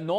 9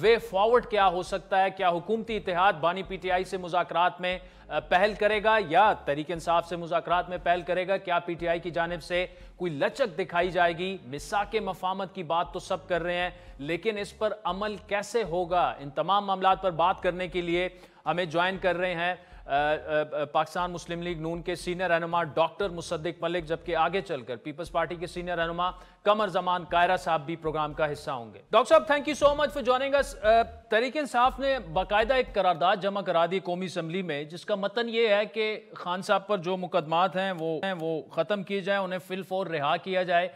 way forward کیا ہو سکتا ہے، کیا حکومتی اتحاد بانی پی ٹی آئی سے مذاکرات میں پہل کرے گا یا تحریک انصاف سے مذاکرات میں پہل کرے گا، کیا پی ٹی آئی کی جانب سے کوئی لچک دکھائی جائے گی؟ میثاق مفاہمت کی بات تو سب کر رہے ہیں، لیکن اس پر عمل کیسے ہوگا؟ ان تمام معاملات پر بات کرنے کے لیے ہمیں جوائن کر رہے ہیں پاکستان مسلم لیگ نون کے سینئر رہنما ڈاکٹر مصدق ملک، جبکہ آگے چل کر پیپلز پارٹی کے سینئر رہنما قمر زمان کائرہ صاحب بھی پروگرام کا حصہ ہوں گے۔ ڈاکٹر صاحب thank you so much for joining اس۔ تحریک انصاف نے باقاعدہ ایک قرارداد جمع کرا دی قومی اسمبلی میں، جس کا متن یہ ہے کہ خان صاحب پر جو مقدمات ہیں وہ ختم کیے جائیں، انہیں فی الفور رہا کیا جائے۔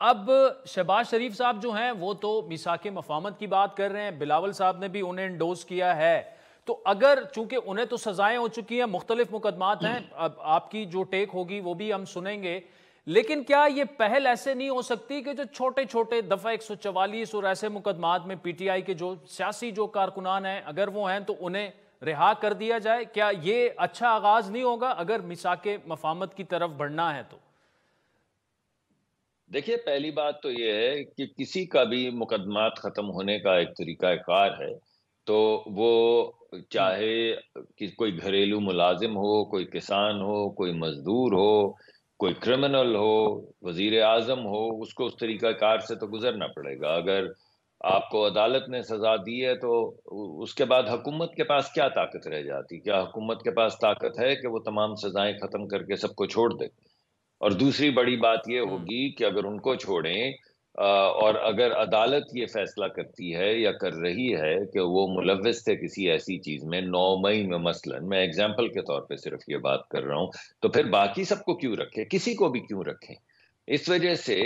اب شہباز شریف صاحب جو ہیں وہ تو میثاق مفاہمت کی بات کر رہے ہیں، بلاول صاحب نے بھی انہیں انڈوز کیا ہے، تو اگر چونکہ انہیں تو سزائیں ہو چکی ہیں، مختلف مقدمات ہیں، اب آپ کی جو ٹیک ہوگی وہ بھی ہم سنیں گے، لیکن کیا یہ پہل ایسے نہیں ہو سکتی کہ جو چھوٹے چھوٹے دفعہ 144 اور ایسے مقدمات میں پی ٹی آئی کے جو سیاسی جو کارکنان ہیں اگر وہ ہیں تو انہیں رہا کر دیا جائے؟ کیا یہ اچھا آغاز نہیں ہوگا اگر میثاق مفاہمت کی طرف بڑھنا ہے تو؟ دیکھیے، پہلی بات تو یہ ہے کہ کسی کا بھی مقدمات ختم ہونے کا ایک طریقہ کار ہے، تو وہ چاہے کہ کوئی گھریلو ملازم ہو، کوئی کسان ہو، کوئی مزدور ہو، کوئی کرمنل ہو، وزیر اعظم ہو، اس کو اس طریقہ کار سے تو گزرنا پڑے گا۔ اگر آپ کو عدالت نے سزا دی ہے تو اس کے بعد حکومت کے پاس کیا طاقت رہ جاتی؟ کیا حکومت کے پاس طاقت ہے کہ وہ تمام سزائیں ختم کر کے سب کو چھوڑ دے؟ اور دوسری بڑی بات یہ ہوگی کہ اگر ان کو چھوڑیں اور اگر عدالت یہ فیصلہ کرتی ہے یا کر رہی ہے کہ وہ ملوث تھے کسی ایسی چیز میں 9 مئی میں، مثلاً میں ایگزامپل کے طور پہ صرف یہ بات کر رہا ہوں، تو پھر باقی سب کو کیوں رکھیں؟ کسی کو بھی کیوں رکھیں؟ اس وجہ سے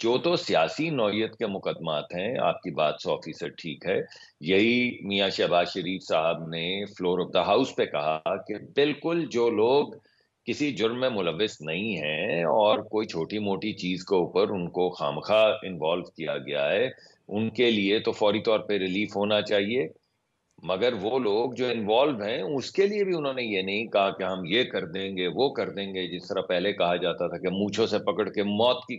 جو تو سیاسی نوعیت کے مقدمات ہیں، آپ کی بات 100% ٹھیک ہے، یہی میاں شہباز شریف صاحب نے فلور آف دا ہاؤس پہ کہا کہ بالکل جو لوگ کسی جرم میں ملوث نہیں ہیں اور کوئی چھوٹی موٹی چیز کے اوپر ان کو خامخواہ انوالو کیا گیا ہے، ان کے لیے تو فوری طور پہ ریلیف ہونا چاہیے، مگر وہ لوگ جو انوالو ہیں اس کے لیے بھی انہوں نے یہ نہیں کہا کہ ہم یہ کر دیں گے وہ کر دیں گے، جس طرح پہلے کہا جاتا تھا کہ مونچھوں سے پکڑ کے موت کی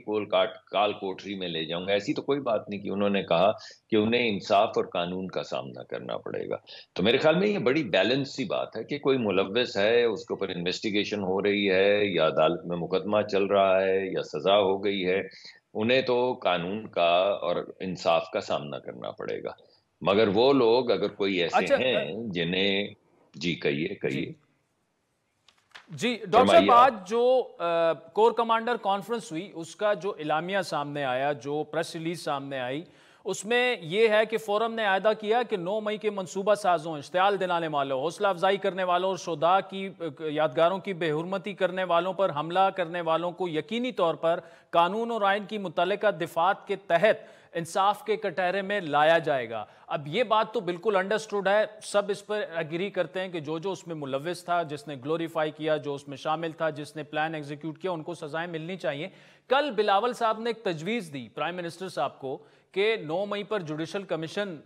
کال کوٹری میں لے جاؤں گا۔ ایسی تو کوئی بات نہیں کی، انہوں نے کہا کہ انہیں انصاف اور قانون کا سامنا کرنا پڑے گا۔ تو میرے خیال میں یہ بڑی بیلنس سی بات ہے کہ کوئی ملوث ہے، اس کے اوپر انویسٹیگیشن ہو رہی ہے یا عدالت میں مقدمہ چل رہا ہے یا سزا ہو گئی ہے، انہیں تو قانون کا اور انصاف کا سامنا کرنا پڑے گا۔ مگر وہ لوگ اگر کوئی ایسے ہیں جنہیں کہیے جی ڈاکٹر صاحب، آج جو کور کمانڈر کانفرنس ہوئی اس کا جو اعلامیہ سامنے آیا، جو پریس ریلیز سامنے آئی، اس میں یہ ہے کہ فورم نے اعادہ کیا کہ 9 مئی کے منصوبہ سازوں، اشتعال دلانے والوں، حوصلہ افزائی کرنے والوں اور شہداء کی یادگاروں کی بے حرمتی کرنے والوں پر حملہ کرنے والوں کو یقینی طور پر قانون اور آئین کی متعلقہ دفعات کے تحت انصاف کے کٹہرے میں لایا جائے گا۔ اب یہ بات تو بالکل انڈرسٹوڈ ہے، سب اس پر ایگری کرتے ہیں کہ جو اس میں ملوث تھا، جس نے گلوریفائی کیا، جو اس میں شامل تھا، جس نے پلان ایگزیکیوٹ کیا، ان کو سزائیں ملنی چاہیے۔ کل بلاول صاحب نے ایک تجویز دی پرائم منسٹر صاحب کو کہ 9 مئی پر جوڈیشل کمیشن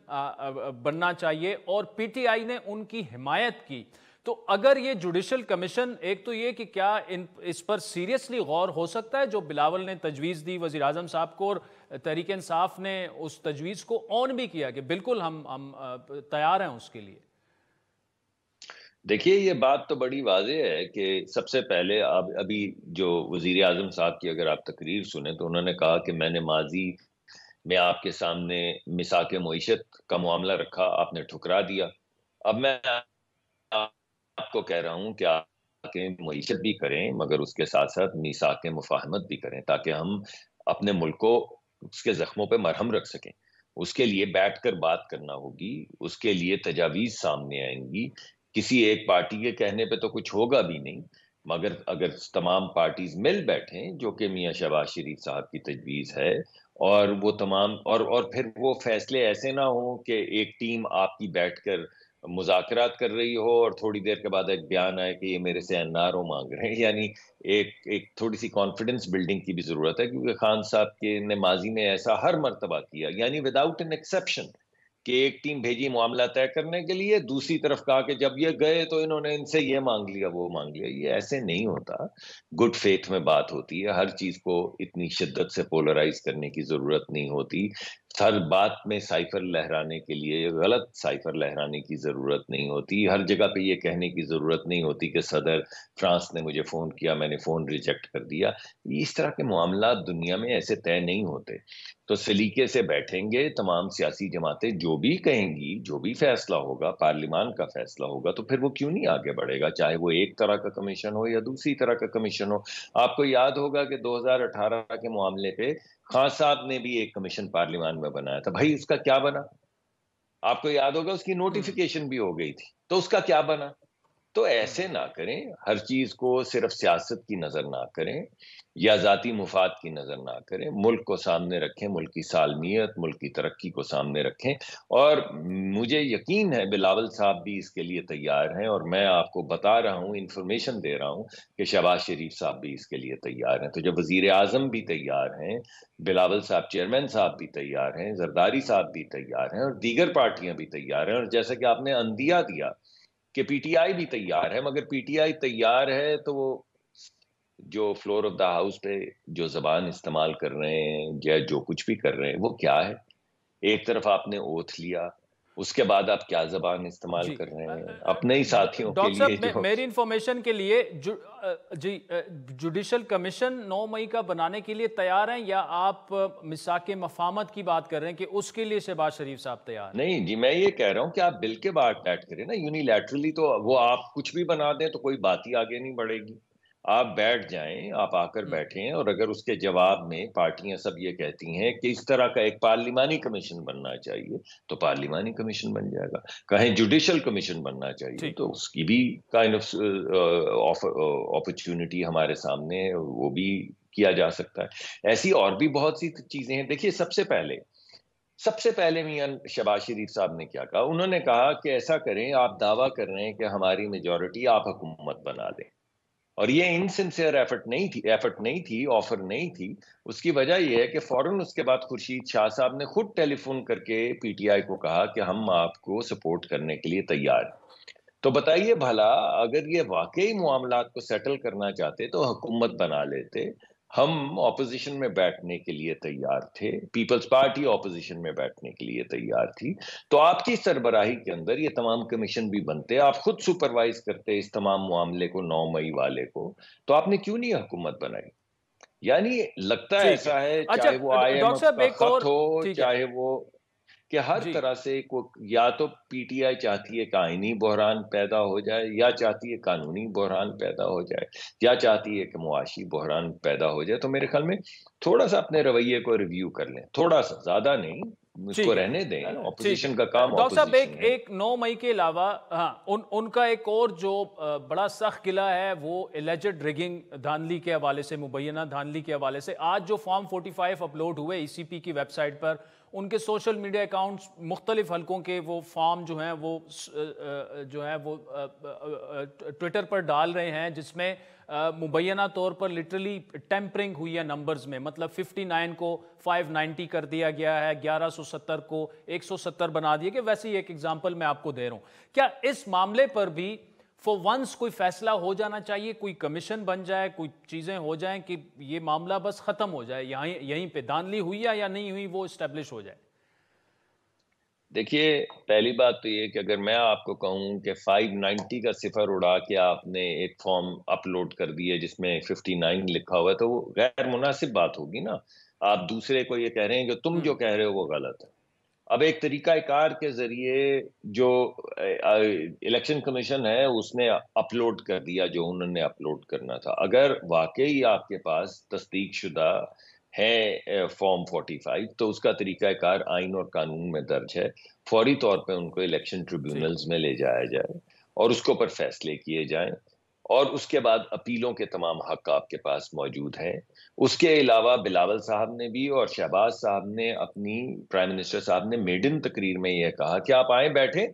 بننا چاہیے، اور پی ٹی آئی نے ان کی حمایت کی۔ تو اگر یہ جوڈیشل کمیشن، ایک تو یہ کہ کیا اس پر سیریسلی غور ہو سکتا ہے جو بلاول نے تجویز دی وزیر اعظم صاحب کو، اور تحریک انصاف نے اس تجویز کو آن بھی کیا کہ بالکل ہم تیار ہیں اس کے لیے؟ دیکھیے، یہ بات تو بڑی واضح ہے کہ سب سے پہلے ابھی جو وزیر اعظم صاحب کی اگر آپ تقریر سنیں تو انہوں نے کہا کہ میں نے ماضی میں آپ کے سامنے میثاق معیشت کا معاملہ رکھا، آپ نے ٹھکرا دیا، اب میں آپ کو کہہ رہا ہوں کہ آپ معیشت بھی کریں مگر اس کے ساتھ ساتھ میثاق مفاہمت بھی کریں، تاکہ ہم اپنے ملک کو اس کے زخموں پہ مرہم رکھ سکیں۔ اس کے لیے بیٹھ کر بات کرنا ہوگی، اس کے لیے تجاویز سامنے آئیں گی۔ کسی ایک پارٹی کے کہنے پہ تو کچھ ہوگا بھی نہیں، مگر اگر تمام پارٹیز مل بیٹھیں، جو کہ میاں شہباز شریف صاحب کی تجویز ہے، اور وہ تمام اور پھر وہ فیصلے ایسے نہ ہوں کہ ایک ٹیم آپ کی بیٹھ کر مذاکرات کر رہی ہو اور تھوڑی دیر کے بعد ایک بیان آئے کہ یہ میرے سے NRO مانگ رہے ہیں، یعنی ایک تھوڑی سی کانفیڈنس بلڈنگ کی بھی ضرورت ہے، کیونکہ خان صاحب کے نے ماضی میں ایسا ہر مرتبہ کیا، یعنی وداؤٹ این ایکسیپشن، کہ ایک ٹیم بھیجی معاملہ طے کرنے کے لیے، دوسری طرف کہا کہ جب یہ گئے تو انہوں نے ان سے یہ مانگ لیا وہ مانگ لیا۔ یہ ایسے نہیں ہوتا، گڈ فیتھ میں بات ہوتی ہے، ہر چیز کو اتنی شدت سے پولرائز کرنے کی ضرورت نہیں ہوتی۔ ہر بات میں سائفر لہرانے کے لیے غلط سائفر لہرانے کی ضرورت نہیں ہوتی. ہر جگہ پہ یہ کہنے کی ضرورت نہیں ہوتی کہ صدر فرانس نے مجھے فون کیا، میں نے فون ریجیکٹ کر دیا. اس طرح کے معاملات دنیا میں ایسے طے نہیں ہوتے. تو سلیقے سے بیٹھیں گے تمام سیاسی جماعتیں، جو بھی کہیں گی، جو بھی فیصلہ ہوگا، پارلیمان کا فیصلہ ہوگا، تو پھر وہ کیوں نہیں آگے بڑھے گا، چاہے وہ ایک طرح کا کمیشن ہو یا دوسری طرح کا کمیشن ہو. آپ کو یاد ہوگا کہ 2018 کے معاملے پہ خان صاحب نے بھی ایک کمیشن پارلیمان میں بنایا تھا. بھائی اس کا کیا بنا؟ آپ کو یاد ہوگا اس کی نوٹیفیکیشن بھی ہو گئی تھی، تو اس کا کیا بنا؟ تو ایسے نہ کریں، ہر چیز کو صرف سیاست کی نظر نہ کریں یا ذاتی مفاد کی نظر نہ کریں. ملک کو سامنے رکھیں، ملک کی سالمیت، ملک کی ترقی کو سامنے رکھیں. اور مجھے یقین ہے بلاول صاحب بھی اس کے لیے تیار ہیں، اور میں آپ کو بتا رہا ہوں، انفارمیشن دے رہا ہوں کہ شہباز شریف صاحب بھی اس کے لیے تیار ہیں. تو جب وزیر اعظم بھی تیار ہیں، بلاول صاحب چیئرمین صاحب بھی تیار ہیں، زرداری صاحب بھی تیار ہیں، اور دیگر پارٹیاں بھی تیار ہیں، اور جیسا کہ آپ نے اندیا دیا کہ پی ٹی آئی بھی تیار ہے، مگر پی ٹی آئی تیار ہے تو وہ جو فلور آف دا ہاؤس پہ جو زبان استعمال کر رہے ہیں یا جو کچھ بھی کر رہے ہیں وہ کیا ہے؟ ایک طرف آپ نے اوتھ لیا، اس کے بعد آپ کیا زبان استعمال کر رہے ہیں اپنے ہی ساتھیوں کے ڈاکٹر لیے؟ صاحب، میری انفارمیشن کے لیے جی جوڈیشل کمیشن 9 مئی کا بنانے کے لیے تیار ہیں، یا آپ میثاق مفاہمت کی بات کر رہے ہیں کہ اس کے لیے شہباز شریف صاحب تیار ہیں؟ نہیں جی، میں یہ کہہ رہا ہوں کہ آپ بل کے بعد بیٹھ کریں نا، یونیلیٹرلی تو وہ آپ کچھ بھی بنا دیں تو کوئی بات ہی آگے نہیں بڑھے گی. آپ بیٹھ جائیں، آپ آ کر بیٹھیں، اور اگر اس کے جواب میں پارٹیاں سب یہ کہتی ہیں کہ اس طرح کا ایک پارلیمانی کمیشن بننا چاہیے تو پارلیمانی کمیشن بن جائے گا. کہیں جوڈیشل کمیشن بننا چاہیے تو اس کی بھی کائنڈ آف اپرچونٹی ہمارے سامنے ہے، وہ بھی کیا جا سکتا ہے. ایسی اور بھی بہت سی چیزیں ہیں. دیکھیے سب سے پہلے میاں شہباز شریف صاحب نے کیا کہا؟ انہوں نے کہا کہ ایسا کریں، آپ دعویٰ کر رہے ہیں کہ ہماری میجورٹی، آپ حکومت بنا دیں. اور یہ انسنسیئر ایفرٹ نہیں تھی، آفر نہیں تھی. اس کی وجہ یہ ہے کہ فوراً اس کے بعد خورشید شاہ صاحب نے خود ٹیلی فون کر کے پی ٹی آئی کو کہا کہ ہم آپ کو سپورٹ کرنے کے لیے تیار ہیں. تو بتائیے بھلا، اگر یہ واقعی معاملات کو سیٹل کرنا چاہتے تو حکومت بنا لیتے. ہم اپوزیشن میں بیٹھنے کے لیے تیار تھے، پیپلز پارٹی اپوزیشن میں بیٹھنے کے لیے تیار تھی. تو آپ کی سربراہی کے اندر یہ تمام کمیشن بھی بنتے، آپ خود سپروائز کرتے اس تمام معاملے کو 9 مئی والے کو. تو آپ نے کیوں نہیں حکومت بنائی؟ یعنی لگتا ہے ایسا ہے، اچھا چاہے وہ آئی ایم ڈاکٹر ایف صاحب کا ایک اور، خط ہو، ٹھیک ہے چاہے وہ کہ ہر طرح سے یا تو پی ٹی آئی چاہتی ہے کہ آئینی بحران پیدا ہو جائے، یا چاہتی ہے قانونی بحران پیدا ہو جائے، یا چاہتی ہے کہ معاشی بحران پیدا ہو جائے. تو میرے خیال میں تھوڑا سا اپنے رویے کو ریویو کر لیں، تھوڑا سا، زیادہ نہیں، اس کو رہنے دیں. اپوزیشن کا کام ڈاکٹر صاحب اپوزیشن ہے. ایک 9 مئی کے علاوہ ان کا ایک اور جو بڑا سخت قلعہ ہے وہ ایلیجڈ ریگنگ دھاندلی کے حوالے سے، مبینہ دھاندلی کے حوالے سے. آج جو فارم 45 اپلوڈ ہوئے ای سی پی کی ویب سائٹ پر، ان کے سوشل میڈیا اکاؤنٹس مختلف حلقوں کے وہ فارم جو ہیں وہ ٹویٹر پر ڈال رہے ہیں، جس میں مبینہ طور پر لٹرلی ٹیمپرنگ ہوئی ہے نمبرز میں. مطلب 59 کو 590 کر دیا گیا ہے، 1170 کو 170 بنا دیا گیا. ویسے ہی ایک ایگزامپل میں آپ کو دے رہا ہوں. کیا اس معاملے پر بھی فور ونس کوئی فیصلہ ہو جانا چاہیے، کوئی کمیشن بن جائے، کوئی چیزیں ہو جائیں کہ یہ معاملہ بس ختم ہو جائے، یہیں پہ دھاندلی ہوئی ہے یا نہیں ہوئی وہ اسٹیبلش ہو جائے؟ دیکھیے، پہلی بات تو یہ کہ اگر میں آپ کو کہوں کہ 590 کا صفر اڑا کے آپ نے ایک فارم اپلوڈ کر دیے جس میں 59 لکھا ہوا ہے، تو وہ غیر مناسب بات ہوگی نا. آپ دوسرے کو یہ کہہ رہے ہیں کہ تم جو کہہ رہے ہو وہ غلط ہے. اب ایک طریقہ کار کے ذریعے جو الیکشن کمیشن ہے اس نے اپلوڈ کر دیا جو انہوں نے اپلوڈ کرنا تھا. اگر واقعی آپ کے پاس تصدیق شدہ ہے فارم 45 تو اس کا طریقہ کار آئین اور قانون میں درج ہے. فوری طور پہ ان کو الیکشن ٹریبیونلز میں لے جایا جائے اور اس کے اوپر فیصلے کیے جائیں، اور اس کے بعد اپیلوں کے تمام حق آپ کے پاس موجود ہیں. اس کے علاوہ بلاول صاحب نے بھی اور شہباز صاحب نے اپنی پرائم منسٹر صاحب نے میڈن تقریر میں یہ کہا کہ آپ آئیں بیٹھیں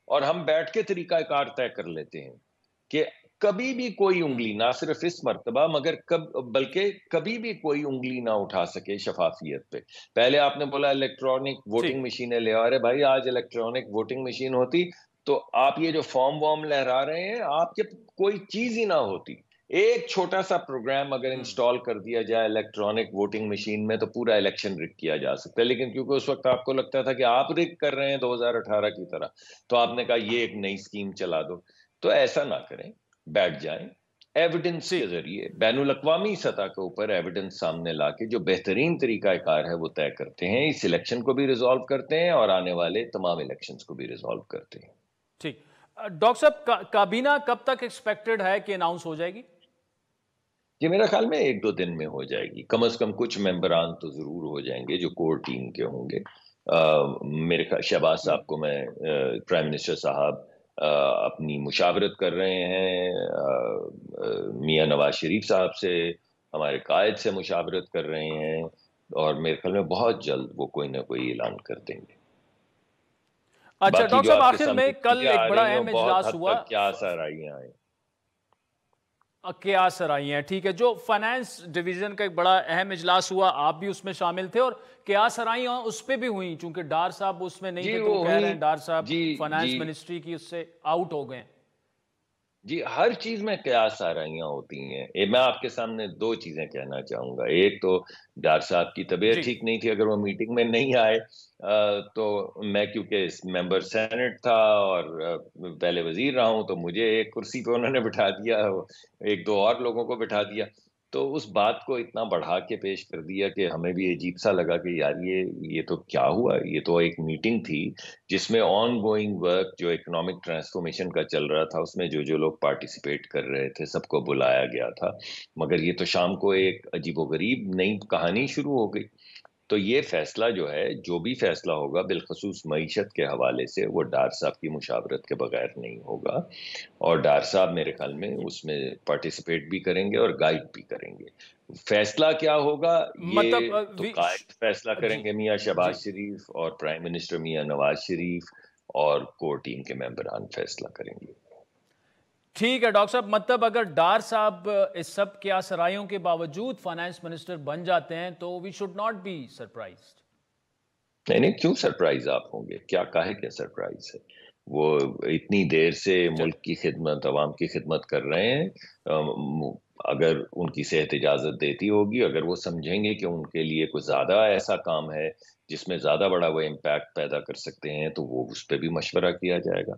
اور ہم بیٹھ کے طریقہ کار طے کر لیتے ہیں کہ کبھی بھی کوئی انگلی، نہ صرف اس مرتبہ مگر بلکہ کبھی بھی کوئی انگلی نہ اٹھا سکے شفافیت پہ. پہلے آپ نے بولا الیکٹرانک ووٹنگ مشینیں لے آ رہے. بھائی آج الیکٹرانک ووٹنگ مشین ہوتی تو آپ یہ جو فارم وارم لہرا رہے ہیں آپ کے کوئی چیز ہی نہ ہوتی. ایک چھوٹا سا پروگرام اگر انسٹال کر دیا جائے الیکٹرانک ووٹنگ مشین میں تو پورا الیکشن رگ کیا جا سکتا ہے، لیکن کیونکہ اس وقت آپ کو لگتا تھا کہ آپ رگ کر رہے ہیں 2018 کی طرح، تو آپ نے کہا یہ ایک نئی سکیم چلا دو. تو ایسا نہ کریں، بیٹھ جائیں ایویڈنس کے ذریعے، بین الاقوامی سطح کے اوپر ایویڈنس سامنے لا کے جو بہترین طریقہ کار ہے وہ طے کرتے ہیں، اس الیکشن کو بھی ریزالو کرتے ہیں اور آنے والے تمام الیکشنز کو بھی ریزالو کرتے ہیں. ٹھیک. ڈاکٹر صاحب کابینہ کب تک ایکسپیکٹڈ ہے کہ اناؤنس ہو جائے گی؟ یہ میرا خیال میں 1-2 دن میں ہو جائے گی، کم از کم کچھ ممبران تو ضرور ہو جائیں گے جو کور ٹیم کے ہوں گے. میرے خیال شہباز صاحب کو میں پرائم منسٹر صاحب اپنی مشاورت کر رہے ہیں، میاں نواز شریف صاحب سے، ہمارے قائد سے مشاورت کر رہے ہیں، اور میرے خیال میں بہت جلد وہ کوئی نہ کوئی اعلان کر دیں گے. اچھا ڈاکٹر صاحب، آخر میں کل ایک بڑا اہم اجلاس ہوا، کیا سرائیاں ہیں کیا سرائیاں ہیں، ٹھیک ہے، جو فائنانس ڈویژن کا ایک بڑا اہم اجلاس ہوا، آپ بھی اس میں شامل تھے، اور کیا سرائیاں اس پہ بھی ہوئیں، چونکہ ڈار صاحب اس میں نہیں تھے تو کہہ رہے ہیں ڈار صاحب فائنانس منسٹری کی اس سے آؤٹ ہو گئے. جی، ہر چیز میں قیاس آرائیاں ہوتی ہیں. میں آپ کے سامنے 2 چیزیں کہنا چاہوں گا. ایک تو ڈار صاحب کی طبیعت ٹھیک نہیں تھی، اگر وہ میٹنگ میں نہیں آئے تو میں کیونکہ ممبر سینٹ تھا اور پہلے وزیر رہا ہوں تو مجھے ایک کرسی پہ انہوں نے بٹھا دیا، 1-2 اور لوگوں کو بٹھا دیا، تو اس بات کو اتنا بڑھا کے پیش کر دیا کہ ہمیں بھی عجیب سا لگا کہ یار یہ تو کیا ہوا. یہ تو ایک میٹنگ تھی جس میں آن گوئنگ ورک جو اکنامک ٹرانسفارمیشن کا چل رہا تھا، اس میں جو لوگ پارٹیسپیٹ کر رہے تھے سب کو بلایا گیا تھا، مگر یہ تو شام کو ایک عجیب و غریب نئی کہانی شروع ہو گئی. تو یہ فیصلہ جو ہے، جو بھی فیصلہ ہوگا بالخصوص معیشت کے حوالے سے، وہ ڈار صاحب کی مشاورت کے بغیر نہیں ہوگا، اور ڈار صاحب میرے خیال میں اس میں پارٹیسپیٹ بھی کریں گے اور گائیڈ بھی کریں گے. فیصلہ کیا ہوگا یہ تو قائد فیصلہ کریں گے، میاں شہباز شریف اور پرائم منسٹر میاں نواز شریف اور کور ٹیم کے ممبران فیصلہ کریں گے. ٹھیک ہے ڈاکٹر صاحب، مطلب اگر ڈار صاحب اس سب کیا سرائیوں کے باوجود فائنانس منسٹر بن جاتے ہیں تو we should not be surprised. نہیں، کیوں سرپرائز آپ ہوں گے؟ کیا کہے کہ سرپرائز ہے؟ وہ اتنی دیر سے ملک کی خدمت، عوام کی خدمت کر رہے ہیں. اگر ان کی صحت اجازت دیتی ہوگی، اگر وہ سمجھیں گے کہ ان کے لیے کوئی زیادہ ایسا کام ہے جس میں زیادہ بڑا وہ امپیکٹ پیدا کر سکتے ہیں، تو وہ اس پہ بھی مشورہ کیا جائے گا.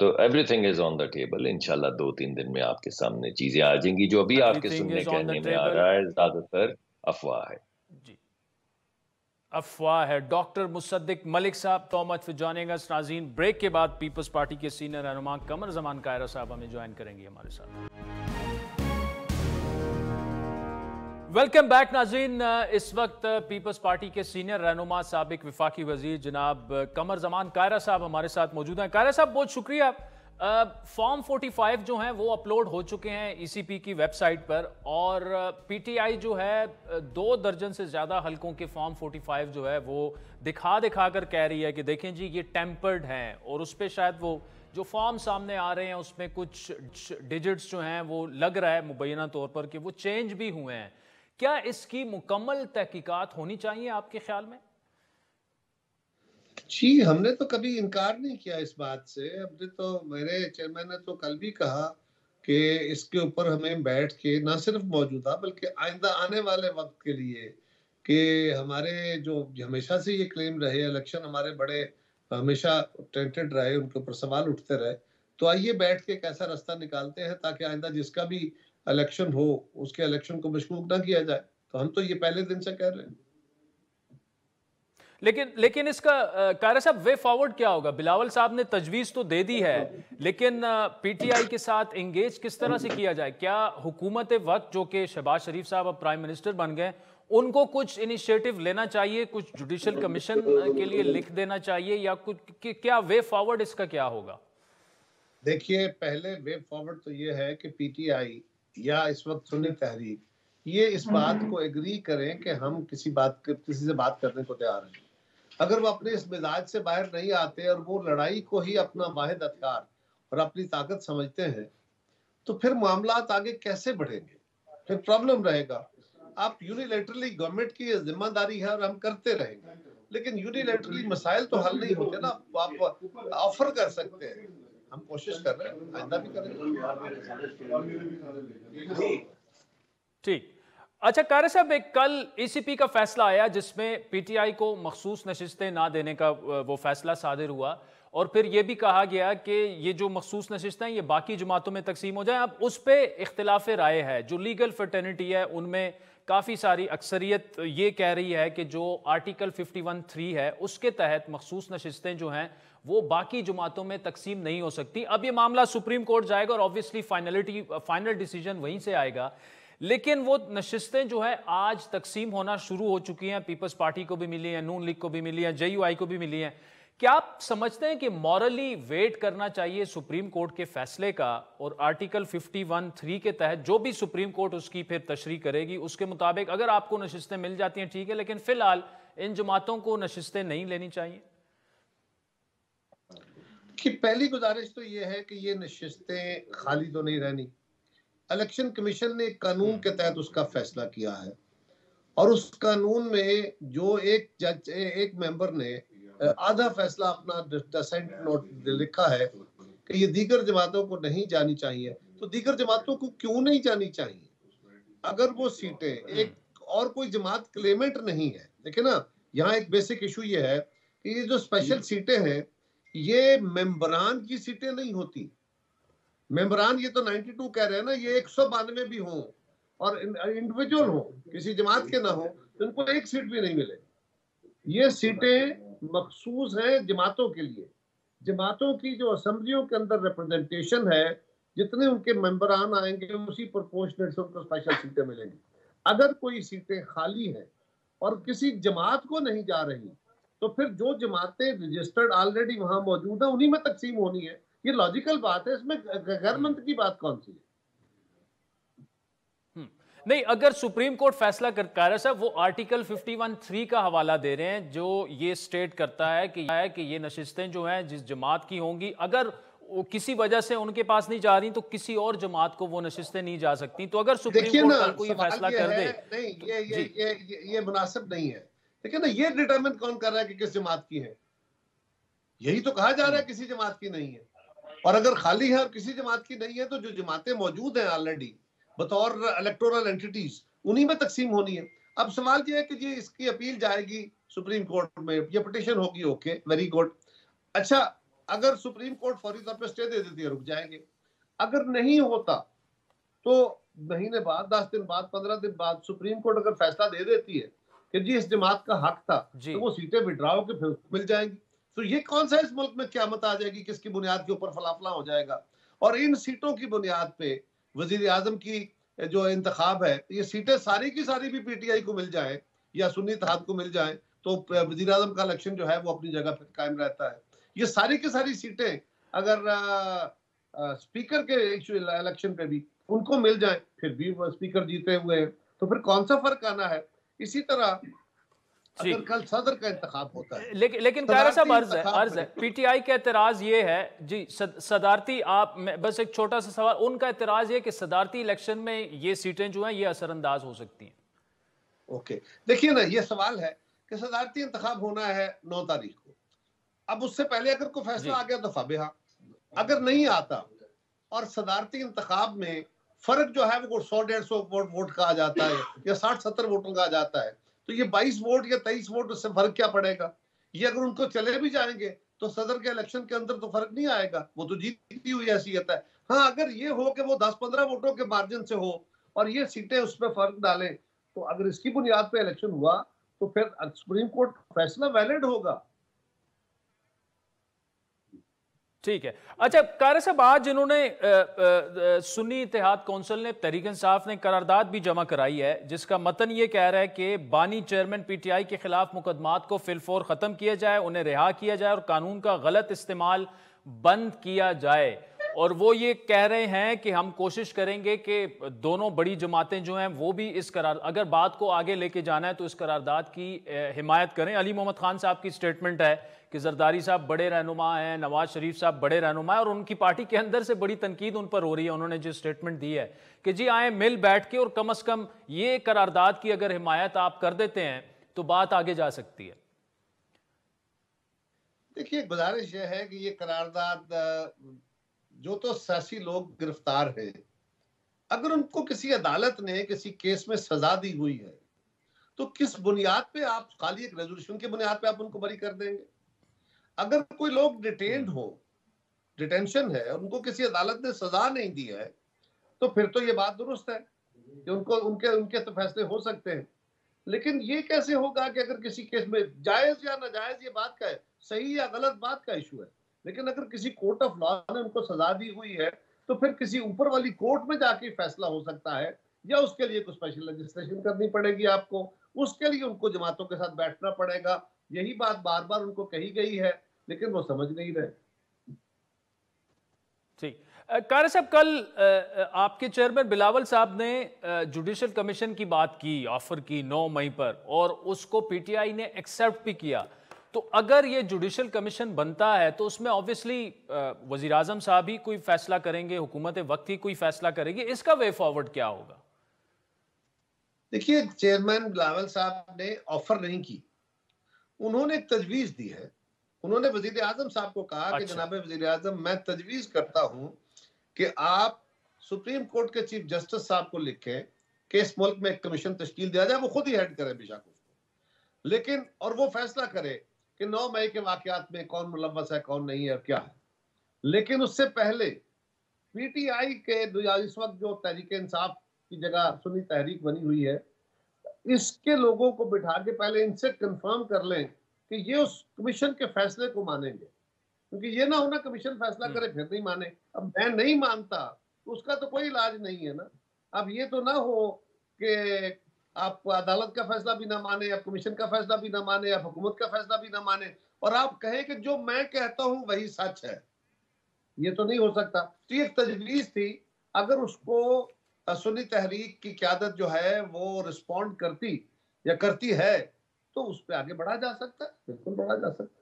تو every thing is on the table. انشاءاللہ 2-3 دن میں آپ کے سامنے چیزیں آ جائیں گی. جو ابھی آپ کے سننے کہنے میں آ رہا ہے زیادہ تر افواہ ہے. جی، افواہ ہے. ڈاکٹر مصدق ملک صاحب، so much for joining us. ناظرین، بریک کے بعد پیپلز پارٹی کے سینئر رہنما قمر زمان کائرہ صاحب ہمیں جوائن کریں گے ہمارے ساتھ. ویلکم بیک ناظرین. اس وقت پیپلز پارٹی کے سینئر رہنما سابق وفاقی وزیر جناب قمر زمان کائرہ صاحب ہمارے ساتھ موجود ہیں. کائرہ صاحب بہت شکریہ. فارم 45 جو ہیں وہ اپلوڈ ہو چکے ہیں ای سی پی کی ویب سائٹ پر، اور پی ٹی آئی جو ہے 2 درجن سے زیادہ حلقوں کے فارم 45 جو ہے وہ دکھا کر کہہ رہی ہے کہ دیکھیں جی یہ ٹیمپرڈ ہیں، اور اس پہ شاید وہ جو فارم سامنے آ رہے ہیں اس میں کچھ ڈیجٹس جو ہیں وہ لگ رہا ہے مبینہ طور پر کہ وہ چینج بھی ہوئے ہیں. کیا اس کی مکمل تحقیقات ہونی چاہیے آپ کے خیال میں؟ جی، ہم نے تو کبھی انکار نہیں کیا اس بات سے. میرے چیئرمین نے تو کل بھی کہا کہ اس کے اوپر ہمیں بیٹھ کے نہ صرف موجودہ بلکہ آئندہ آنے والے وقت کے لیے، کہ ہمارے جو ہمیشہ سے یہ کلیم رہے الیکشن ہمارے بڑے ہمیشہ ٹینٹڈ رہے، ان کے اوپر سوال اٹھتے رہے، تو آئیے بیٹھ کے کیسا راستہ نکالتے ہیں تاکہ آئندہ جس کا بھی الیکشن ہو اس کے الیکشن کو مشکوک نہ کیا جائے. تو ہم تو یہ پہلے دن سے کہہ رہے ہیں. لیکن اس کا قائرہ صاحب وے فارورڈ کیا ہوگا؟ بلاول صاحب نے تجویز تو دے دی ہے، لیکن پی ٹی آئی کے ساتھ انگیج کس طرح سے کیا جائے؟ کیا حکومت وقت جو کہ شہباز شریف صاحب اب پرائم منسٹر بن گئے، ان کو کچھ انیشیٹو لینا چاہیے، کچھ جوڈیشل کمیشن کے لیے لکھ دینا چاہیے، یا کچھ کیا وے فارورڈ اس کا کیا ہوگا؟ دیکھیے، پہلے وے فارورڈ تو یہ ہے کہ پی ٹی آئی یا اس وقت سنی تحریک یہ اس بات کو ایگری کریں کہ ہم کسی سے بات کرنے کو تیار ہیں. اگر وہ اپنے اس مزاج سے باہر نہیں آتے اور وہ لڑائی کو ہی اپنا واحد ہتھیار اور اپنی طاقت سمجھتے ہیں، تو پھر معاملات آگے کیسے بڑھیں گے؟ پھر پرابلم رہے گا. آپ یونیلیٹرلی گورنمنٹ کی ذمہ داری ہے اور ہم کرتے رہیں گے، لیکن یونیلیٹرلی مسائل تو حل نہیں ہوتے نا. آپ آفر کر سکتے ہیں ہم کوشش کر رہے ہیں، آئندہ بھی کریں گے. ٹھیک. اچھا قاری صاحب، ایک کل ای سی پی کا فیصلہ آیا جس میں پی ٹی آئی کو مخصوص نشستیں نہ دینے کا وہ فیصلہ صادر ہوا، اور پھر یہ بھی کہا گیا کہ یہ جو مخصوص نشستیں ہیں یہ باقی جماعتوں میں تقسیم ہو جائیں. اب اس پہ اختلاف رائے ہے. جو لیگل فرٹرنٹی ہے ان میں کافی ساری اکثریت یہ کہہ رہی ہے کہ جو آرٹیکل 51(3) ہے اس کے تحت مخصوص نشستیں جو ہیں وہ باقی جماعتوں میں تقسیم نہیں ہو سکتی. اب یہ معاملہ سپریم کورٹ جائے گا اور آبویسلی فائنل ڈیسیجن وہیں سے آئے گا، لیکن وہ نشستیں جو ہے آج تقسیم ہونا شروع ہو چکی ہیں. پیپلز پارٹی کو بھی ملی ہیں، نون لیگ کو بھی ملی ہیں، جے یو آئی کو بھی ملی ہیں. کیا آپ سمجھتے ہیں کہ مورلی ویٹ کرنا چاہیے سپریم کورٹ کے فیصلے کا، اور آرٹیکل 51(3) کے تحت جو بھی سپریم کورٹ اس کی پھر تشریح کرے گی اس کے مطابق اگر آپ کو نشستیں مل جاتی ہیں ٹھیک ہے، لیکن فی الحال ان جماعتوں کو نشستیں نہیں لینی چاہیے؟ کہ پہلی گزارش تو یہ ہے کہ یہ نشستیں خالی تو نہیں رہنی. الیکشن کمیشن نے ایک قانون کے تحت اس کا فیصلہ کیا ہے، اور اس قانون میں جو ایک ممبر نے آدھا فیصلہ اپنا ڈسینٹ نوٹ لکھا ہے کہ یہ دیگر جماعتوں کو نہیں جانی چاہیے. تو دیگر جماعتوں کو کیوں نہیں جانی چاہیے؟ اگر وہ سیٹیں ایک اور کوئی جماعت کلیمنٹ نہیں ہے. دیکھیں نا، یہاں ایک بیسک ایشو یہ ہے کہ یہ جو اسپیشل سیٹیں ہیں یہ ممبران کی سیٹیں نہیں ہوتی. ممبران یہ تو 92 کہہ رہے ہیں نا، یہ 192 بھی ہوں اور انڈیویجول ہوں، کسی جماعت کے نہ ہوں، تو ان کو ایک سیٹ بھی نہیں ملے. یہ سیٹیں مخصوص ہیں جماعتوں کے لیے. جماعتوں کی جو اسمبلیوں کے اندر ریپرزنٹیشن ہے، جتنے ان کے ممبران آئیں گے اسی پرپورشنیٹ سے ان کو اسپیشل سیٹیں ملیں گی. اگر کوئی سیٹیں خالی ہیں اور کسی جماعت کو نہیں جا رہی تو پھر جو جماعتیں رجسٹرڈ آلریڈی وہاں موجود ہیں انہی میں تقسیم ہونی ہے. یہ لاجیکل بات ہے، اس میں غیر منطقی بات کون سی ہے؟ نہیں، اگر سپریم کورٹ فیصلہ کرتا ہے صاحب، وہ آرٹیکل 51(3) کا حوالہ دے رہے ہیں جو یہ سٹیٹ کرتا ہے کہ یہ نشستیں جو ہیں جس جماعت کی ہوں گی، اگر کسی وجہ سے ان کے پاس نہیں جا رہی تو کسی اور جماعت کو وہ نشستیں نہیں جا سکتی. تو اگر سپریم کورٹ کل کو یہ فیصلہ کر دے، نہیں یہ مناسب نہیں ہے. دیکھیں نا، یہ ڈیٹرمن کون کر رہا ہے کہ کس جماعت کی ہے؟ یہی تو کہا جا رہا ہے کسی جماعت کی نہیں ہے. اور اگر خالی ہے اور کسی جماعت کی نہیں ہے تو جو جماعتیں موجود ہیں آلریڈی بطور الیکٹورل اینٹیٹیز انہی میں تقسیم ہونی ہے. اب سوال یہ ہے کہ جی اس کی اپیل جائے گی سپریم کورٹ میں، یہ پٹیشن ہوگی، اوکے ویری گڈ. اچھا، اگر سپریم کورٹ فوری طور پہ اسٹے دے دیتی ہے رک جائیں گے. اگر نہیں ہوتا تو مہینے بعد، 10 دن بعد، 15 دن بعد سپریم کورٹ اگر فیصلہ دے دیتی ہے کہ جی اس جماعت کا حق تھا تو وہ سیٹیں وڈرا ہو کے پھر مل جائیں گی. تو یہ کون سا اس ملک میں قیامت آ جائے گی کس کی بنیاد کے اوپر فلافلا ہو جائے گا؟ اور ان سیٹوں کی بنیاد پہ وزیر اعظم کی جو انتخاب ہے، یہ سیٹیں ساری کی ساری بھی پی ٹی آئی کو مل جائیں یا سنی اتحاد کو مل جائیں تو وزیر اعظم کا الیکشن جو ہے وہ اپنی جگہ پہ قائم رہتا ہے. یہ ساری کی ساری سیٹیں اگر اسپیکر کے الیکشن پہ بھی ان کو مل جائیں پھر بھی وہ اسپیکر جیتے ہوئے ہیں، تو پھر کون سا فرق آنا ہے؟ اسی طرح اگر کل صدر کا انتخاب ہوتا ہے، لیکن قاری صاحب عرض ہے پی ٹی آئی کا اعتراض یہ ہے جی صدارتی، آپ بس ایک چھوٹا سا سوال، ان کا اعتراض یہ کہ صدارتی الیکشن میں یہ سیٹیں جو ہیں یہ اثر انداز ہو سکتی ہیں. اوکے، دیکھیے نا، یہ سوال ہے کہ صدارتی انتخاب ہونا ہے 9 تاریخ کو. اب اس سے پہلے اگر کوئی فیصلہ آ گیا تو فابہا، اگر نہیں آتا اور صدارتی انتخاب میں فرق جو ہے وہ 100-150 ووٹ کا آ جاتا ہے یا 60-70 ووٹوں کا آ جاتا ہے تو یہ 22 ووٹ یا 23 ووٹ اس سے فرق کیا پڑے گا؟ یہ اگر ان کو چلے بھی جائیں گے تو صدر کے الیکشن کے اندر تو فرق نہیں آئے گا، وہ تو جیتی ہوئی حیثیت ہے. ہاں، اگر یہ ہو کہ وہ 10-15 ووٹوں کے مارجن سے ہو اور یہ سیٹیں اس پہ فرق ڈالیں تو اگر اس کی بنیاد پہ الیکشن ہوا تو پھر سپریم کورٹ فیصلہ ویلڈ ہوگا. ٹھیک ہے. اچھا قاری صاحب، آج انہوں نے سنی اتحاد کونسل نے، تحریک انصاف نے قرارداد بھی جمع کرائی ہے جس کا متن یہ کہہ رہا ہے کہ بانی چیئرمین پی ٹی آئی کے خلاف مقدمات کو فی الفور ختم کیا جائے، انہیں رہا کیا جائے اور قانون کا غلط استعمال بند کیا جائے. اور وہ یہ کہہ رہے ہیں کہ ہم کوشش کریں گے کہ دونوں بڑی جماعتیں جو ہیں وہ بھی اس اگر بات کو آگے لے کے جانا ہے تو اس قرارداد کی حمایت کریں. علی محمد خان صاحب کی سٹیٹمنٹ ہے کہ زرداری صاحب بڑے رہنما ہیں، نواز شریف صاحب بڑے رہنما ہیں، اور ان کی پارٹی کے اندر سے بڑی تنقید ان پر ہو رہی ہے. انہوں نے جو سٹیٹمنٹ دی ہے کہ جی آئیں مل بیٹھ کے اور کم از کم یہ قرارداد کی اگر حمایت آپ کر دیتے ہیں تو بات آگے جا سکتی ہے. دیکھیے، گزارش یہ ہے کہ یہ قرارداد جو تو سیاسی لوگ گرفتار ہیں، اگر ان کو کسی عدالت نے کسی کیس میں سزا دی ہوئی ہے تو کس بنیاد پہ آپ خالی ایک ریزولوشن کی بنیاد پہ آپ ان کو بری کر دیں گے؟ اگر کوئی لوگ ڈیٹینڈ ہو، ڈیٹینشن ہے، ان کو کسی عدالت نے سزا نہیں دی ہے، تو پھر تو یہ بات درست ہے کہ ان کے تو فیصلے ہو سکتے ہیں. لیکن یہ کیسے ہوگا کہ اگر کسی کیس میں جائز یا ناجائز یہ بات کا ہے، صحیح یا غلط بات کا ایشو ہے، لیکن اگر کسی کورٹ آف لا نے ان کو سزا دی ہوئی ہے تو پھر کسی اوپر والی کورٹ میں جا کے فیصلہ ہو سکتا ہے، یا اس کے لیے کوئی اسپیشل لیجسلیشن کرنی پڑے گی آپ کو، اس کے لیے ان کو جماعتوں کے ساتھ بیٹھنا پڑے گا. یہی بات بار بار ان کو کہی گئی ہے لیکن وہ سمجھ نہیں رہے. ٹھیک. قاری صاحب، کل آپ کے چیئرمین بلاول صاحب نے جوڈیشل کمیشن کی بات کی، آفر کی 9 مئی پر، اور اس کو پی ٹی آئی نے ایکسیپٹ بھی کیا. تو اگر یہ جوڈیشل کمیشن بنتا ہے تو اس میں آبویسلی وزیر اعظم صاحب ہی کوئی فیصلہ کریں گے، حکومت وقت ہی کوئی فیصلہ کرے گی. اس کا وے فارورڈ کیا ہوگا؟ دیکھیے، چیئرمین بلاول صاحب نے آفر نہیں کی، انہوں نے ایک تجویز دی ہے. انہوں نے وزیر اعظم صاحب کو کہا کہ جناب وزیر اعظم، میں تجویز کرتا ہوں کہ آپ سپریم کورٹ کے چیف جسٹس صاحب کو لکھیں کہ اس ملک میں ایک کمیشن تشکیل دیا جائے، وہ خود ہی ہیڈ کرے بے شک اس کو، لیکن اور وہ فیصلہ کرے کہ 9 مئی کے واقعات میں کون ملوث ہے، کون نہیں ہے اور کیا ہے. لیکن اس سے پہلے پی ٹی آئی کے اس وقت جو تحریک انصاف کی جگہ سنی تحریک بنی ہوئی ہے، اس کے لوگوں کو بٹھا کے پہلے ان سے کنفرم کر لیں کہ یہ اس کمیشن کے فیصلے کو مانیں گے. کیونکہ یہ نہ ہونا کمیشن فیصلہ کرے پھر نہیں مانے. اب میں نہیں مانتا تو اس کا تو کوئی علاج نہیں ہے نا. اب یہ تو نہ ہو کہ آپ عدالت کا فیصلہ بھی نہ مانے، آپ کمیشن کا فیصلہ بھی نہ مانے، آپ حکومت کا فیصلہ بھی نہ مانے، اور آپ کہیں کہ جو میں کہتا ہوں وہی سچ ہے. یہ تو نہیں ہو سکتا. تو یہ ایک تجویز تھی، اگر اس کو سنی تحریک کی قیادت جو ہے وہ رسپونڈ کرتی یا کرتی ہے تو اس پہ آگے بڑھا جا سکتا ہے، بالکل بڑھا جا سکتا ہے.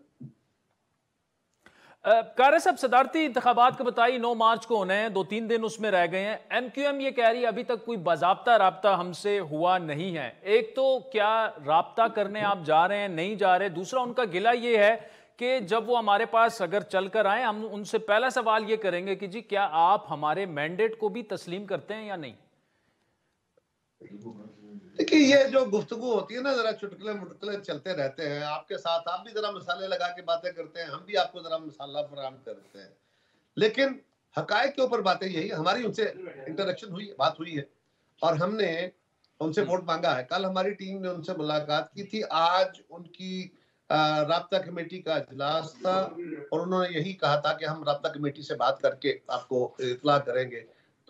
قاری صاحب، صدارتی انتخابات کا بتائی 9 مارچ کو ہونے ہیں، 2-3 دن اس میں رہ گئے ہیں. ایم کیو ایم یہ کہہ رہی ہے ابھی تک کوئی باضابطہ رابطہ ہم سے ہوا نہیں ہے. ایک تو کیا رابطہ کرنے آپ جا رہے ہیں، نہیں جا رہے؟ دوسرا ان کا گلہ یہ ہے کہ جب وہ ہمارے پاس اگر چل کر آئیں، ہم ان سے پہلا سوال یہ کریں گے کہ جی کیا آپ ہمارے مینڈیٹ کو بھی تسلیم کرتے ہیں یا نہیں؟ دیکھیے، یہ جو گفتگو ہوتی ہے نا، ذرا چٹکلے مٹکلے چلتے رہتے ہیں. آپ کے ساتھ آپ بھی ذرا مسالے لگا کے باتیں کرتے ہیں، ہم بھی آپ کو ذرا مسالہ فراہم کرتے ہیں، لیکن حقائق کے اوپر باتیں یہی. ہماری ان سے انٹریکشن ہوئی، بات ہوئی ہے، اور ہم نے ان سے ووٹ مانگا ہے. کل ہماری ٹیم نے ان سے ملاقات کی تھی. آج ان کی رابطہ کمیٹی کا اجلاس تھا اور انہوں نے یہی کہا تھا کہ ہم رابطہ کمیٹی سے بات کر کے آپ کو اطلاع کریں گے.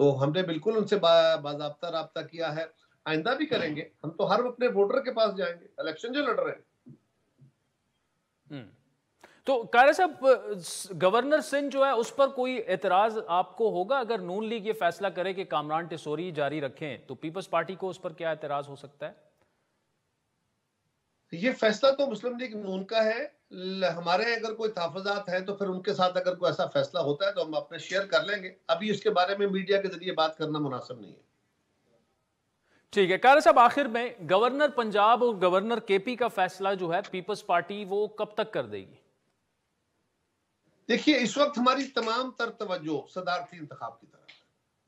تو ہم نے بالکل ان سے باضابطہ رابطہ کیا ہے، آئندہ بھی کریں گے. ہم تو ہر اپنے ووٹر کے پاس جائیں گے، الیکشن جو لڑ رہے ہیں. تو قاری صاحب، گورنر سندھ جو ہے اس پر کوئی اعتراض آپ کو ہوگا اگر نون لیگ یہ فیصلہ کرے کہ کامران ٹیسوری جاری رکھیں؟ تو پیپلز پارٹی کو اس پر کیا اعتراض ہو سکتا ہے؟ یہ فیصلہ تو مسلم لیگ نون کا ہے. ہمارے اگر کوئی تحفظات ہیں تو پھر ان کے ساتھ اگر کوئی ایسا فیصلہ ہوتا ہے تو ہم اپنے شیئر کر لیں گے. ابھی اس کے بارے میں میڈیا کے ذریعے بات کرنا مناسب نہیں ہے. ٹھیک ہے. قاری صاحب، آخر میں گورنر پنجاب اور گورنر کے پی کا فیصلہ جو ہے پیپلز پارٹی وہ کب تک کر دے گی؟ دیکھیے، اس وقت ہماری تمام تر توجہ صدارتی انتخاب کی طرف ہے.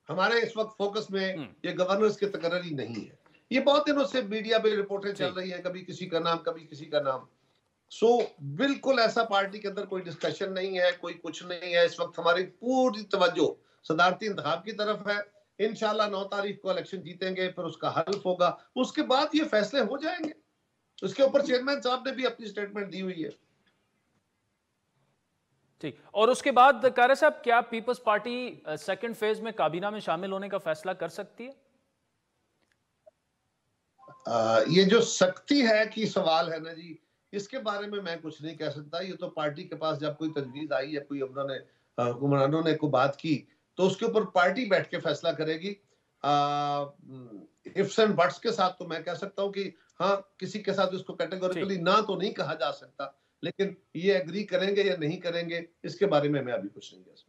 ہمارے اس وقت فوکس میں یہ گورنرز کی تقرری نہیں ہے. یہ بہت دنوں سے میڈیا پہ رپورٹیں چل رہی ہیں، کبھی کسی کا نام کبھی کسی کا نام. بالکل ایسا پارٹی کے اندر کوئی ڈسکشن نہیں ہے، کوئی کچھ نہیں ہے. اس وقت ہماری پوری توجہ صدارتی انتخاب کی طرف ہے. انشاءاللہ 9 تاریخ کو الیکشن جیتیں گے، پھر اس کا حلف ہوگا، اس کے بعد یہ فیصلے ہو جائیں گے. اس کے اوپر چیئرمین صاحب نے بھی اپنی سٹیٹمنٹ دی ہوئی ہے. ٹھیک. اور اس کے بعد قاری صاحب، کیا پیپلز پارٹی سیکنڈ فیز میں کابینہ میں شامل ہونے کا فیصلہ کر سکتی ہے؟ یہ جو سختی ہے کہ سوال ہے نا جی، اس کے بارے میں کچھ نہیں کہہ سکتا. یہ تو پارٹی کے پاس جب کوئی تجویز آئی ہے، کوئی حکمرانوں نے کوئی بات کی تو اس کے اوپر پارٹی بیٹھ کے فیصلہ کرے گی. ifs and buts کے ساتھ تو میں کہہ سکتا ہوں کہ ہاں، کسی کے ساتھ اس کو کیٹیگوریکلی نہ تو نہیں کہا جا سکتا، لیکن یہ ایگری کریں گے یا نہیں کریں گے اس کے بارے میں ابھی کچھ نہیں کہہ سکتا.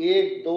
1, 2,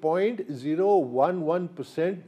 0.011%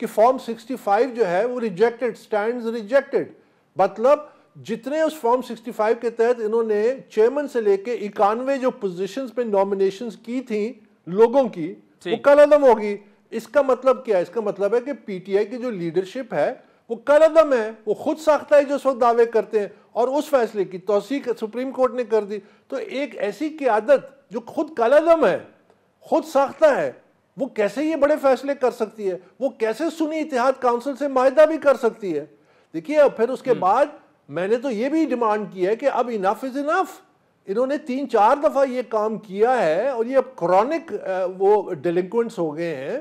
کہ فارم 65 جو ہے وہ ریجیکٹڈ، سٹینڈز ریجیکٹڈ. مطلب جتنے اس فارم 65 کے تحت انہوں نے چیئرمین سے لے کے 91 جو پوزیشنز پہ نامینیشنز کی تھیں لوگوں کی، وہ کل عدم ہوگی. اس کا مطلب کیا ہے؟ اس کا مطلب ہے کہ پی ٹی آئی کی جو لیڈرشپ ہے وہ کل عدم ہے، وہ خود ساختہ ہے جو اس وقت دعوے کرتے ہیں، اور اس فیصلے کی توثیق سپریم کورٹ نے کر دی. تو ایک ایسی قیادت جو خود کل عدم ہے، خود ساختہ ہے، وہ کیسے یہ بڑے فیصلے کر سکتی ہے؟ وہ کیسے سنی اتحاد کونسل سے معاہدہ بھی کر سکتی ہے؟ دیکھیے پھر اس کے بعد میں نے تو یہ بھی ڈیمانڈ کی ہے کہ اب انف از انف. انہوں نے 3-4 دفعہ یہ کام کیا ہے اور یہ اب کرونک وہ ڈیلنکوئنٹس ہو گئے ہیں،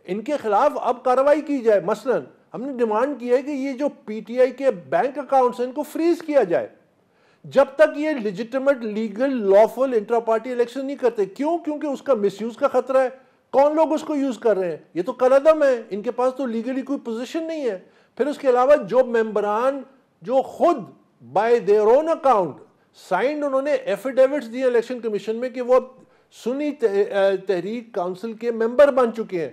ان کے خلاف اب کارروائی کی جائے. مثلا ہم نے ڈیمانڈ کی ہے کہ یہ جو پی ٹی آئی کے بینک اکاؤنٹس ہیں ان کو فریز کیا جائے جب تک یہ legitimate legal lawful intra party election نہیں کرتے. کیوں؟ کیونکہ اس کا مس یوز کا خطرہ ہے. کون لوگ اس کو یوز کر رہے ہیں؟ یہ تو کل عدم ہے، ان کے پاس تو لیگلی کوئی پوزیشن نہیں ہے. پھر اس کے علاوہ جو ممبران جو خود by their own account signed انہوں نے ایفیڈیوٹس دیے الیکشن کمیشن میں کہ وہ سنی تحریک کونسل کے ممبر بن چکے ہیں،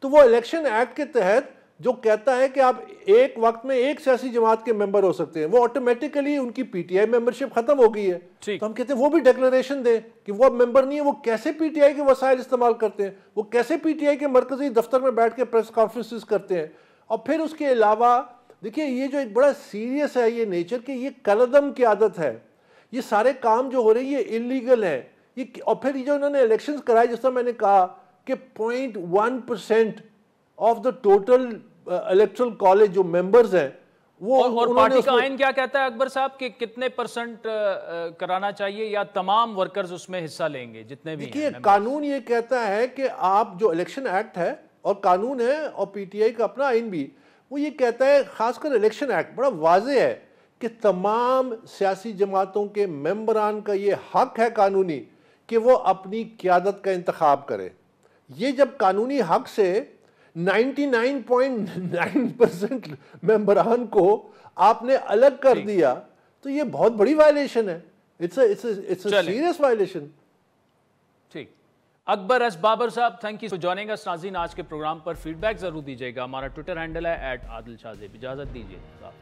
تو وہ الیکشن ایکٹ کے تحت جو کہتا ہے کہ آپ ایک وقت میں ایک سیاسی جماعت کے ممبر ہو سکتے ہیں، وہ آٹومیٹیکلی ان کی پی ٹی آئی ممبرشپ ختم ہو گئی ہے. تو ہم کہتے ہیں وہ بھی ڈیکلریشن دیں کہ وہ اب ممبر نہیں ہے. وہ کیسے پی ٹی آئی کے وسائل استعمال کرتے ہیں؟ وہ کیسے پی ٹی آئی کے مرکزی دفتر میں بیٹھ کے پریس کانفرنسز کرتے ہیں؟ اور پھر اس کے علاوہ دیکھیے یہ جو ایک بڑا سیریس ہے یہ نیچر کہ یہ کلعدم کی عادت ہے. یہ سارے کام جو ہو رہے ہیں یہ انلیگل ہیں. اور پھر یہ جو انہوں نے الیکشنز کرائے، جس طرح میں نے کہا کہ 0.1% of the total electoral college جو ممبرز ہیں وہ، اور پارٹی کا آئین کیا کہتا ہے اکبر صاحب کہ کتنے پرسنٹ کرانا چاہیے یا تمام ورکرز اس میں حصہ لیں گے جتنے بھی ہیں؟ دیکھیے قانون یہ کہتا ہے کہ آپ جو الیکشن ایکٹ ہے اور قانون ہے اور پی ٹی آئی کا اپنا آئین بھی، وہ یہ کہتا ہے، خاص کر الیکشن ایکٹ بڑا واضح ہے کہ تمام سیاسی جماعتوں کے ممبران کا یہ حق ہے قانونی کہ وہ اپنی قیادت کا انتخاب کرے. یہ جب قانونی حق سے 99.9% ممبران کو آپ نے الگ کر دیا تو یہ بہت بڑی وائلیشن ہے. It's a serious violation. ٹھیک. اکبر ایس بابر صاحب، تھینک یو فار جوائننگ اس. ناظرین آج کے پروگرام پر فیڈ بیک ضرور دیجیے گا. ہمارا ٹویٹر ہینڈل ہے @عادل شاہ زیب. اجازت دیجیے صاحب.